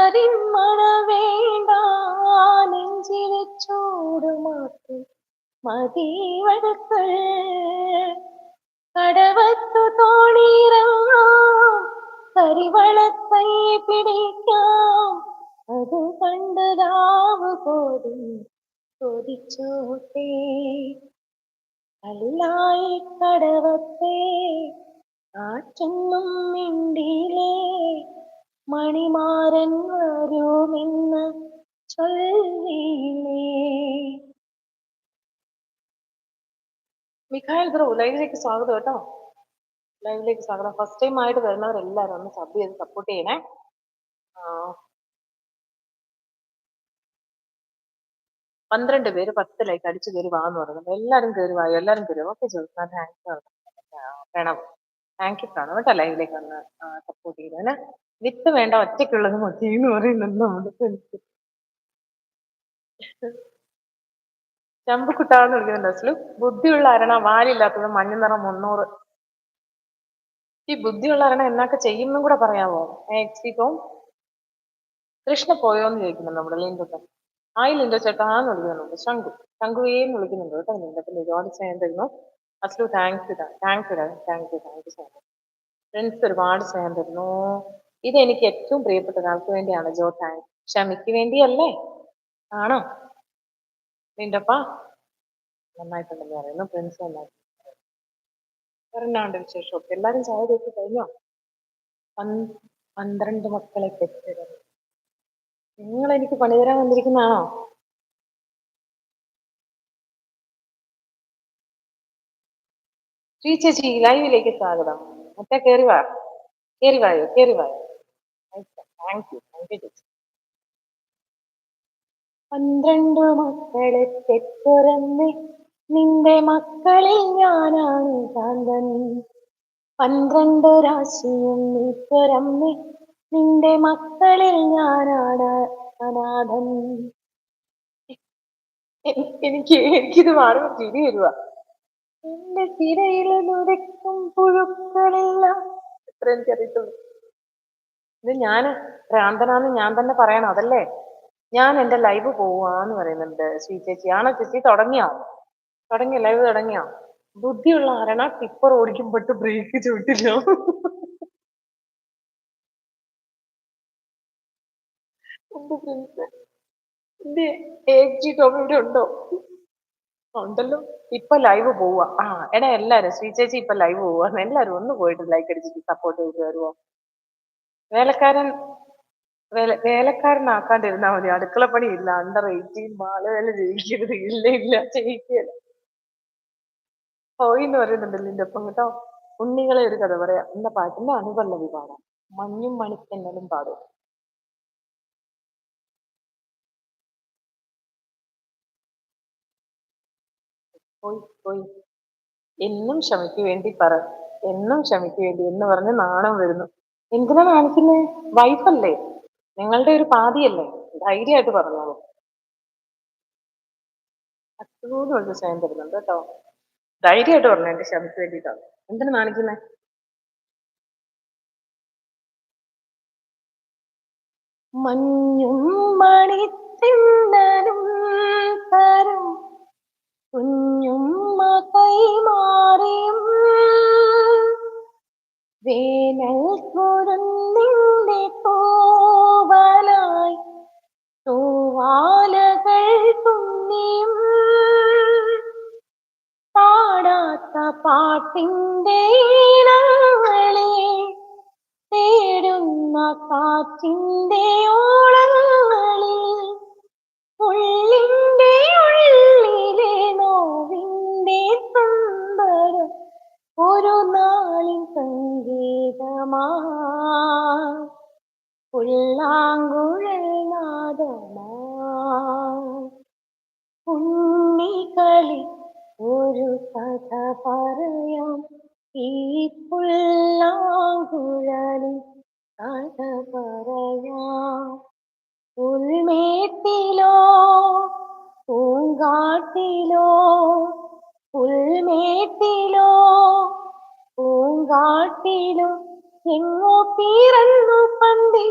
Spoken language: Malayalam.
കരിമണ വേണ്ട നെഞ്ചിലെ ചൂട് മാത്രം മതിവഴക്കൾ കടവത്തു തോണിയിറങ്ങാം കരിവളക്കൈ പിടിക്കാം അത് കണ്ട് രാവ് പോലും കൊതിച്ചോട്ടെ കല്ലായി കടവത്തെ കാറ്റൊന്നും മിണ്ടിയിലേ മണിമാരൻ വരുമെന്ന് ചൊല്ലിയില്ലേ. മിഖായൽ ബ്രോ ലൈവിലേക്ക് സ്വാഗതം കേട്ടോ. ലൈവിലേക്ക് സ്വാഗതം. ഫസ്റ്റ് ടൈം ആയിട്ട് വരുന്നവരെല്ലാരും ഒന്ന് സബ് ചെയ്ത് സപ്പോർട്ട് ചെയ്യണേ. 12 പേര് 10 ലൈക്ക് അടിച്ചു കയറി വാന്ന് പറയുന്നത്. എല്ലാരും കയറി വായോ, എല്ലാരും കയറി. ഓക്കെ ചോദിച്ചാൽ വേണം. താങ്ക് യു കാണും കേട്ടോ. ലൈവിലേക്ക് ഒന്ന് സപ്പോർട്ട് ചെയ്തതിന്. വിത്ത് വേണ്ട ഒറ്റയ്ക്കുള്ളത് മതി എന്ന് പറയുന്നുണ്ട് നമ്മുടെ ഫ്രണ്ട്സ്. ചമ്പുക്കുട്ടാന്ന് വിളിക്കുന്നുണ്ട് അസ്ലു. ബുദ്ധിയുള്ള അരണ വാലില്ലാത്തത് മഞ്ഞ നിറം 300. ഈ ബുദ്ധിയുള്ള അരണ എന്നൊക്കെ ചെയ്യുമെന്നും കൂടെ പറയാമോ? ഇപ്പം കൃഷ്ണ പോയോന്ന് ചോദിക്കുന്നുണ്ട് നമ്മുടെ ലിൻഡുട്ടൻ. ലിൻഡോ ചേട്ടാന്ന് വിളിക്കുന്നുണ്ട്. ശങ്കുവേന്ന് വിളിക്കുന്നുണ്ട് കേട്ടോ. ലിൻഡത്തിന് ഒരുപാട് സ്നേഹം തരുന്നു. അസ്ലു thank you so much. Friends ഒരുപാട് സ്നേഹം തരുന്നു. ഇതെനിക്ക് ഏറ്റവും പ്രിയപ്പെട്ട ഒരാൾക്ക് വേണ്ടിയാണ്. ജോ താങ്ക്. ക്ഷമിക്ക് വേണ്ടിയല്ലേ? ആണോ ലിൻഡപ്പ? നന്നായിട്ടുണ്ടെന്ന് പറയുന്നു. ഫ്രണ്ട്സ് നന്നായിട്ട് പറഞ്ഞാണ്ട് വിശേഷമൊക്കെ. എല്ലാരും ചായ കുടിച്ച് കഴിഞ്ഞോ? 12 മക്കളെ പെറ്റത് നിങ്ങൾ എനിക്ക് പണി തരാൻ വന്നിരിക്കുന്നതാണോ? ശ്രീ ചേച്ചി ലൈവിലേക്ക് സ്വാഗതം. മറ്റേ കേറി വായോ. താങ്ക് യു ചേച്ചി. 12 മക്കളെ പെറ്റുറന്ന് നിന്റെ മക്കളിൽ ഞാനാണ് കാന്തൻ. 12 രാശിയും നീക്കുരമ്മി നിന്റെ മക്കളിൽ ഞാനാണ് അനാഥൻ. എനിക്കിത് മാറും ചിരി വരുക. എന്റെ തിരയിൽ നുരക്കും പുഴുക്കളെല്ലാം എത്ര എനിക്കറിയത്തുള്ളൂ. ഇത് ഞാൻ ഭ്രാന്തനാന്ന് ഞാൻ തന്നെ പറയണം. അതല്ലേ ഞാൻ എന്റെ ലൈവ് പോവാന്ന് പറയുന്നുണ്ട് ശ്രീ ചേച്ചി. ആണോ ചേച്ചി? തുടങ്ങിയോ? ലൈവ് തുടങ്ങിയോ? ബുദ്ധിയുള്ള ആരണ ടിപ്പർ ഓടിക്കുമ്പോട്ട് ബ്രേക്ക് ചവിട്ടില്ല. എന്റെ ഫ്രണ്ട്സ് എന്റെ AG ടോം ഇവിടെ ഉണ്ടോ? ഉണ്ടല്ലോ. ഇപ്പൊ ലൈവ് പോവാ. എടാ എല്ലാരും ശ്രീ ചേച്ചി ഇപ്പൊ ലൈവ് പോവാ. എല്ലാരും ഒന്ന് പോയിട്ട് ലൈക്ക് അടിച്ചിട്ട് സപ്പോർട്ട് ചെയ്ത് വരുമോ? വേലക്കാരനാക്കാണ്ടിരുന്നാ മതി. അടുക്കളപ്പണി ഇല്ല. അണ്ടർ 18 ബാലവേല ചെയ്യിക്കരുത്. ഇല്ല ചെയ്യിക്കരുത്. എന്ന് പറയുന്നുണ്ടല്ലോ എന്റെ ഒപ്പം കേട്ടോ. ഉണ്ണികളെ ഒരു കഥ പറയാം എന്ന പാട്ടിന്റെ അനുപല്ലവി പാടാം. മഞ്ഞും മണിക്കെന്നലും പാടും. പോയി എന്നും ക്ഷമയ്ക്ക് വേണ്ടി എന്ന് പറഞ്ഞ് നാണം വരുന്നു. എന്തിനാ കാണിക്കുന്നേ? വൈഫല്ലേ? നിങ്ങളുടെ ഒരു പാതിയല്ലേ? ധൈര്യമായിട്ട് പറഞ്ഞോളൂ. അത്രൂന്ന് വിളിച്ച് സ്നേഹം തരുന്നുണ്ട് കേട്ടോ. ധൈര്യമായിട്ട് പറഞ്ഞു എന്റെ ക്ഷമയ്ക്ക് വേണ്ടിയിട്ടാണ്. എന്തിനു കാണിക്കുന്നേ? മഞ്ഞും മണിത്തിന്നലും തരും കുഞ്ഞുമ്മ കൈമാറിയും വേനൽ കുരുന്നിന്റെ കോവലായി തൂവാലകൾ തുന്നിയും പാടാത്ത പാട്ടിന്റെ ഈണങ്ങളെ തേടുന്ന കാറ്റിന്റെ ഓളങ്ങളിൽ ഉള്ളിന്റെ ഉള്ളിലെ നോവിന്റെ തുമ്പരം ഒരു നാളിൻ സംഗീതമാ പുല്ലാങ്കുഴൽ നാദമാ ഉണ്ണികളി ഒരു കഥ പറയാം ഈ പുല്ലാങ്കുഴലിൽ കഥ പറയാം. ഉൾമേട്ടിലോ പൂങ്കാട്ടിലോ പുൽമേട്ടിലോ പൂങ്കാട്ടിലോ എങ്ങോ പിറന്നു പന്തി